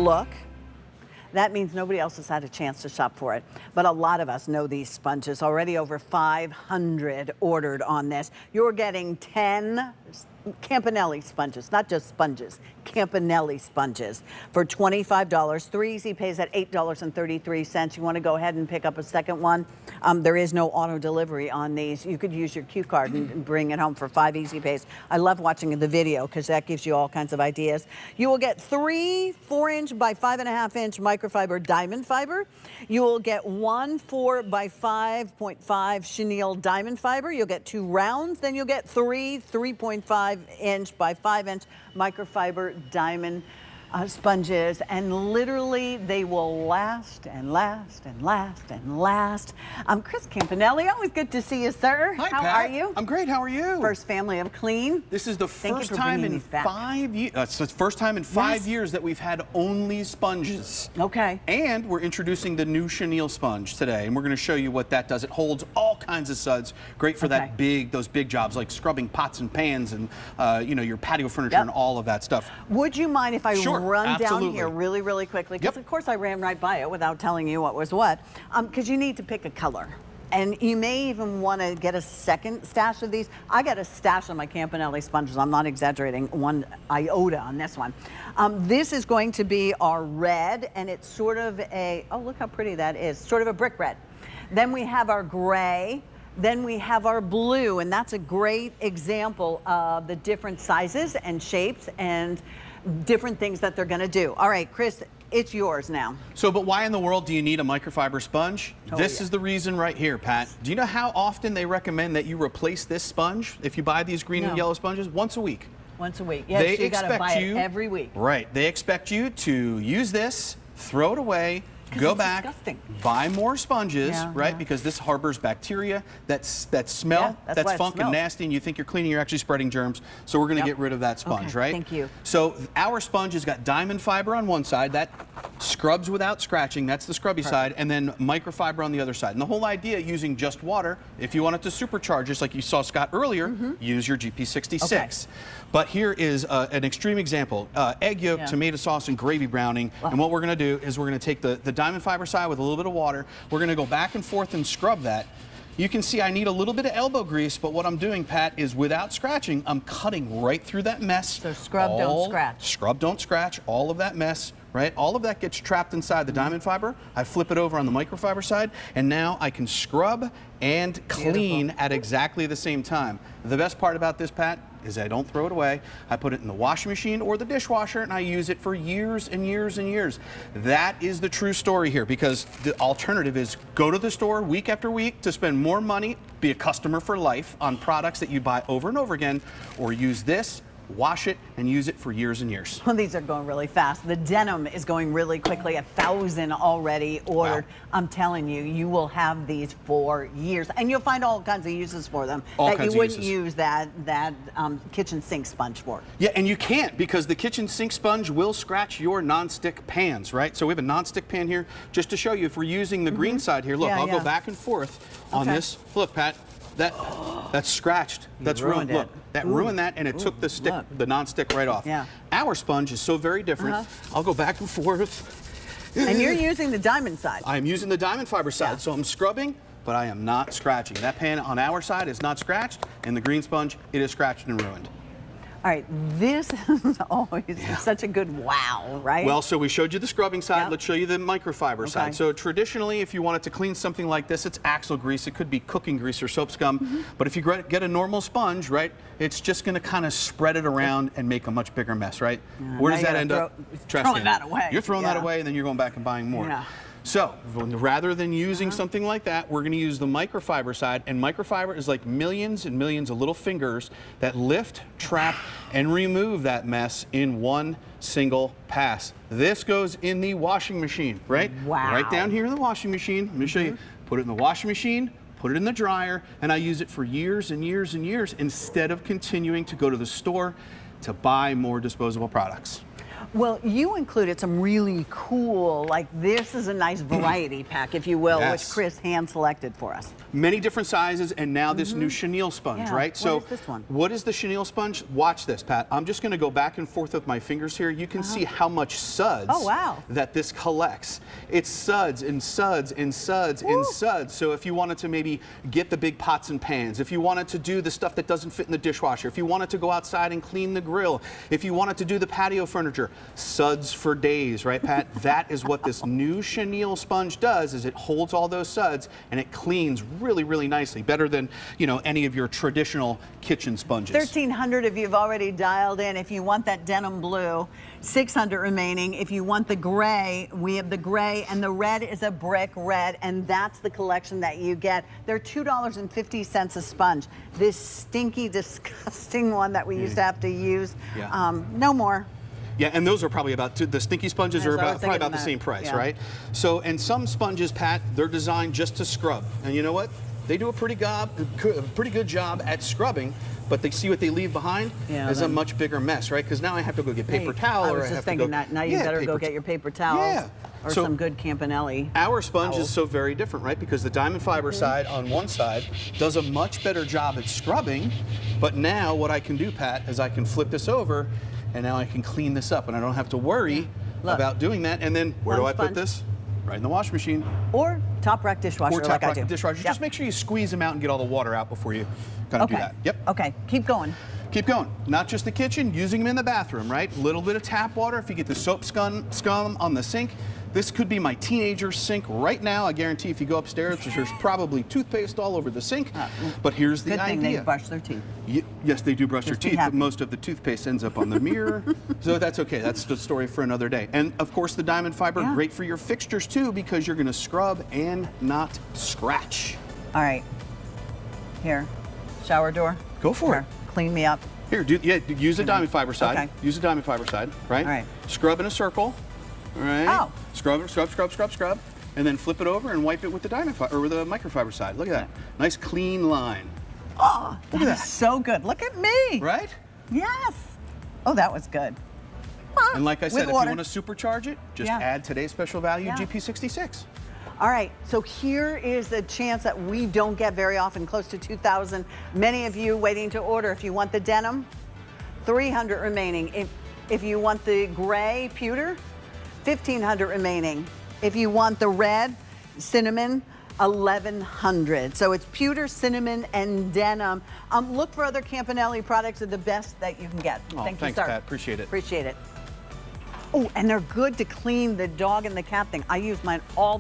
look, that means nobody else has had a chance to shop for it. But a lot of us know these sponges. Already over 500 ordered on this. You're getting 10 Campanelli sponges, not just sponges, Campanelli sponges for $25. 3 easy pays at $8.33. You want to go ahead and pick up a second one. There is no auto delivery on these. You could use your Q card and bring it home for 5 easy pays. I love watching the video because that gives you all kinds of ideas. You will get 3 4-inch by 5.5-inch microfiber Diamondfiber. You will get 1 4 by 5.5 chenille Diamondfiber. You'll get 2 rounds. Then you'll get 3 3.5-inch by 5-inch microfiber diamond sponges, and literally they will last and last and last and last. Chris Campanelli, always good to see you, sir. Hi, how Pat. are you? I'm great. How are you? First family of clean. This is the first time in 5 years. It's the first time in 5 years that we've had only sponges. Okay. And we're introducing the new chenille sponge today, and we're going to show you what that does. It holds all kinds of suds. Great for those big jobs like scrubbing pots and pans and you know, your patio furniture and all of that stuff. Would you mind if I run down here really quickly? Because of course I ran right by it without telling you what was what. Because you need to pick a color. And you may even want to get a second stash of these. I got a stash of my Campanelli sponges. I'm not exaggerating 1 iota on this one. This is going to be our red, and it's sort of a, oh, look how pretty that is, sort of a brick red. Then we have our gray. Then we have our blue, and that's a great example of the different sizes and shapes and different things that they're going to do. All right, Chris, it's yours now. So, but why in the world do you need a microfiber sponge? This is the reason right here, Pat. Do you know how often they recommend that you replace this sponge if you buy these green and yellow sponges? Once a week. Once a week. Yes, you got to buy it every week. Right. They expect you to use this, throw it away, go back, buy more sponges, right? Because this harbors bacteria that smell, that's funk and nasty, and you think you're cleaning, you're actually spreading germs. So we're going to get rid of that sponge, right? Thank you. So our sponge has got diamond fiber on one side, that scrubs without scratching, that's the scrubby side, and then microfiber on the other side. And the whole idea using just water, if you wanted to supercharge, just like you saw Scott earlier, use your GP66. But here is an extreme example. Egg yolk, tomato sauce, and gravy browning. And what we're going to do is we're going to take the diamond fiber side with a little bit of water. We're going to go back and forth and scrub that. You can see I need a little bit of elbow grease, but what I'm doing, Pat, is without scratching, I'm cutting right through that mess. So scrub, don't scratch. Scrub, don't scratch, all of that mess, right? All of that gets trapped inside the diamond fiber. I flip it over on the microfiber side, and now I can scrub and clean at exactly the same time. The best part about this, Pat, is I don't throw it away. I put it in the washing machine or the dishwasher, and I use it for years and years and years. That is the true story here, because the alternative is go to the store week after week to spend more money, be a customer for life on products that you buy over and over again, or use this, wash it, and use it for years and years. Well, these are going really fast. The denim is going really quickly. 1,000 already ordered. Wow. I'm telling you, you will have these for years, and you'll find all kinds of uses for them that you wouldn't use that kitchen sink sponge for. Yeah, and you can't, because the kitchen sink sponge will scratch your nonstick pans, right? So we have a nonstick pan here, just to show you if we're using the green side here. Look, I'll go back and forth on this. Look, Pat. That's scratched. That's ruined. Look, that ruined that, and it took the stick, the non-stick right off. Yeah. Our sponge is so very different. I'll go back and forth. And you're using the diamond side. I'm using the diamond fiber side, so I'm scrubbing, but I am not scratching. That pan on our side is not scratched, and the green sponge, it is scratched and ruined. All right, this is always such a good wow, right? Well, so we showed you the scrubbing side. Let's show you the microfiber side. So traditionally, if you wanted to clean something like this, it's axle grease. It could be cooking grease or soap scum. But if you get a normal sponge, right, it's just going to kind of spread it around and make a much bigger mess, right? Where does that end up? Throwing that away. You're throwing that away, and then you're going back and buying more. So rather than using something like that, we're going to use the microfiber side, and microfiber is like millions and millions of little fingers that lift, trap, and remove that mess in one single pass. This goes in the washing machine, right? Wow. Right down here in the washing machine. Let me show you. Put it in the washing machine, put it in the dryer, and I use it for years and years and years instead of continuing to go to the store to buy more disposable products. Well, you included some really cool, like this is a nice variety pack, if you will, Yes. which Chris hand selected for us. Many different sizes, and now this new chenille sponge, Yeah. right? What is this one? What is the chenille sponge? Watch this, Pat. I'm just going to go back and forth with my fingers here. You can see how much suds Oh, wow. that this collects. It's suds and suds and suds and suds. So if you wanted to maybe get the big pots and pans, if you wanted to do the stuff that doesn't fit in the dishwasher, if you wanted to go outside and clean the grill, if you wanted to do the patio furniture, suds for days, right, Pat? That is what this new chenille sponge does, is it holds all those suds and it cleans really, really nicely, better than, you know, any of your traditional kitchen sponges. 1,300 if you've already dialed in. If you want that denim blue, 600 remaining. If you want the gray, we have the gray, and the red is a brick red, and that's the collection that you get. They're $2.50 a sponge. This stinky, disgusting one that we used to have to use, no more. Yeah, and those are probably about, the stinky sponges are probably about the same price, right? So, and some sponges, Pat, they're designed just to scrub. And you know what? They do a pretty good job at scrubbing, but they see what they leave behind is a much bigger mess, right? Because now I have to go get paper towel, I or was I just have thinking to go, that now you better go get your paper towels or So some good Campanelli. Our sponge is so very different, right? Because the Diamondfiber side on one side does a much better job at scrubbing, but now what I can do, Pat, is I can flip this over, and now I can clean this up, and I don't have to worry about doing that. And then where do I put this? Right in the wash machine. Or top rack dishwasher, Or top like I rack do. dishwasher. Just make sure you squeeze them out and get all the water out before you kind of do that. Yep. Okay, keep going. Keep going. Not just the kitchen, using them in the bathroom, right? A little bit of tap water. If you get the soap scum on the sink, this could be my teenager's sink right now. I guarantee if you go upstairs, there's probably toothpaste all over the sink. But here's the Good idea. thing they brush their teeth. Yes, they do brush their Just be teeth, but happy. most of the toothpaste ends up on the mirror. So that's okay. That's the story for another day. And of course, the Diamondfiber, great for your fixtures too, because you're going to scrub and not scratch. All right. Here, shower door. Go for it. Clean me up. Here, use the Diamondfiber side. Okay. Use the Diamondfiber side, right? All right. Scrub in a circle. All right. Oh. Scrub, scrub, scrub, scrub, scrub, and then flip it over and wipe it with the Diamondfiber or with the Microfiber side. Look at that. Nice clean line. Oh, Look at that. so good. Look at me. Right? Yes. Oh, that was good. And like I said, if you water. want to supercharge it, just add today's special value GP66. All right, so here is a chance that we don't get very often, close to 2,000. Many of you waiting to order. If you want the denim, 300 remaining. If you want the gray pewter, 1,500 remaining. If you want the red cinnamon, 1,100. So it's pewter, cinnamon, and denim. Look for other Campanelli products. They're the best that you can get. Oh, Thank you, thanks, sir. Pat. Appreciate it. Appreciate it. Oh, and they're good to clean the dog and the cat thing. I use mine all